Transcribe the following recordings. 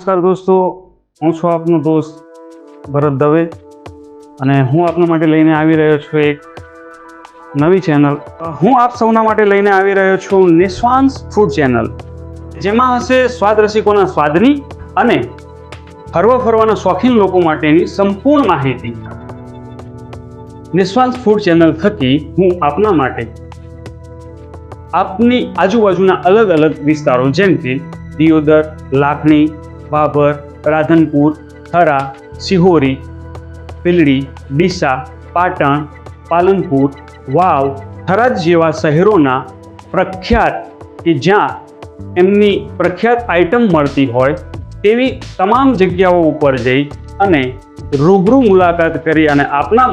નમસ્કાર દોસ્તો, હું છું આપનો દોસ્ત ભરત દવે અને હું આપના માટે લઈને આવી રહ્યો છું એક નવી ચેનલ. હું આપ સૌના માટે લઈને આવી રહ્યો છું નિસ્વાંસ ફૂડ ચેનલ, જેમાં હશે સ્વાદ રસિકોના સ્વાદની અને ફરવાના શોખીન લોકો માટેની સંપૂર્ણ માહિતી. નિસ્વાંસ ફૂડ ચેનલ થકી હું આપના માટે આપની આજુબાજુના અલગ અલગ વિસ્તારો જેમ કે દિયોદર, લાખણી, બાબર, રાધનપુર, થરા, સિહોરી, પીલડી, ડીસા, પાટણ, પાલનપુર, વાવ, થરાદ જેવા શહેરોના પ્રખ્યાત કે જ્યાં એમની પ્રખ્યાત આઇટમ મળતી હોય તેવી તમામ જગ્યાઓ ઉપર જઈ અને રૂબરૂ મુલાકાત કરી અને આપના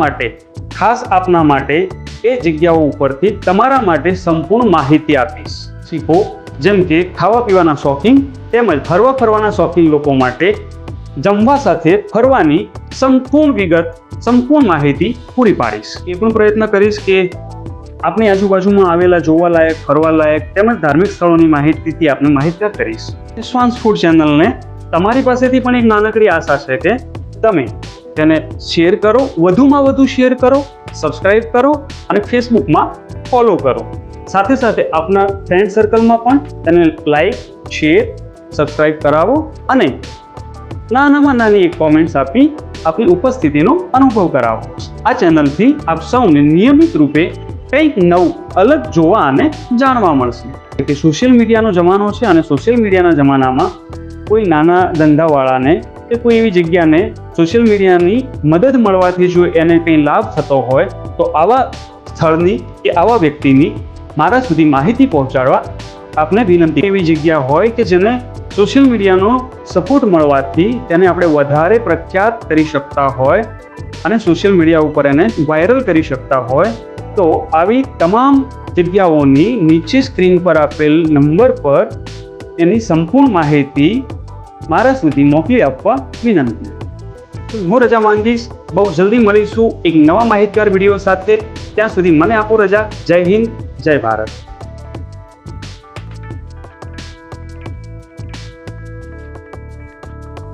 માટે એ જગ્યાઓ ઉપરથી તમારા માટે સંપૂર્ણ માહિતી આપીશ. શીખો જેમ કે ખાવા પીવાના શોખીન તેમજ ફરવાના શોખીન લોકો માટે જમવા સાથે ફરવાની સંપૂર્ણ વિગત, સંપૂર્ણ માહિતી પૂરી પાડીશ. એ પણ પ્રયત્ન કરીશ કે આપની આજુબાજુમાં આવેલા જોવાલાયક, ફરવાલાયક તેમજ ધાર્મિક સ્થળોની માહિતીથી આપને માહિતગાર કરીશ. નિસ્વાંસ ફૂડ ચેનલને તમારી પાસેથી પણ એક નાનકડી આશા છે કે તમે તેને શેર કરો, વધુમાં વધુ શેર કરો, સબસ્ક્રાઇબ કરો અને ફેસબુકમાં ફોલો કરો. સાથે સાથે આપના ફ્રેન્ડ સર્કલમાં પણ તેને લાઈક, શેર, સબસ્ક્રાઇબ કરાવો અને નાનામાં નાની એક કોમેન્ટ્સ આપી આપની ઉપસ્થિતિનો અનુભવ કરાવો. આ ચેનલથી આપ સૌને નિયમિત રૂપે કંઈક નવું અલગ જોવા અને જાણવા મળશે. કે સોશિયલ મીડિયાનો જમાનો છે અને સોશિયલ મીડિયાના જમાનામાં કોઈ નાના ધંધાવાળાને કે કોઈ એવી જગ્યાને સોશિયલ મીડિયાની મદદ મળવાથી જો એને કંઈ લાભ થતો હોય તો આવા સ્થળની કે આવા વ્યક્તિની મારા સુધી માહિતી પહોંચાડવા આપને વિનંતી. એવી જગ્યા હોય કે જેને સોશિયલ મીડિયાનો સપોર્ટ મળવાથી તેને આપણે વધારે પ્રખ્યાત કરી શકતા હોય અને સોશિયલ મીડિયા ઉપર એને વાયરલ કરી શકતા હોય તો આવી તમામ જગ્યાઓની નીચે સ્ક્રીન પર આપેલ નંબર પર એની સંપૂર્ણ માહિતી મારા સુધી મોકલી આપવા વિનંતી. હું રજા માંગીશ. બહુ જલ્દી મળીશું એક નવા માહિતગાર વિડીયો સાથે. ત્યાં સુધી મને આપો રજા. જય હિન્દ, જય ભારત.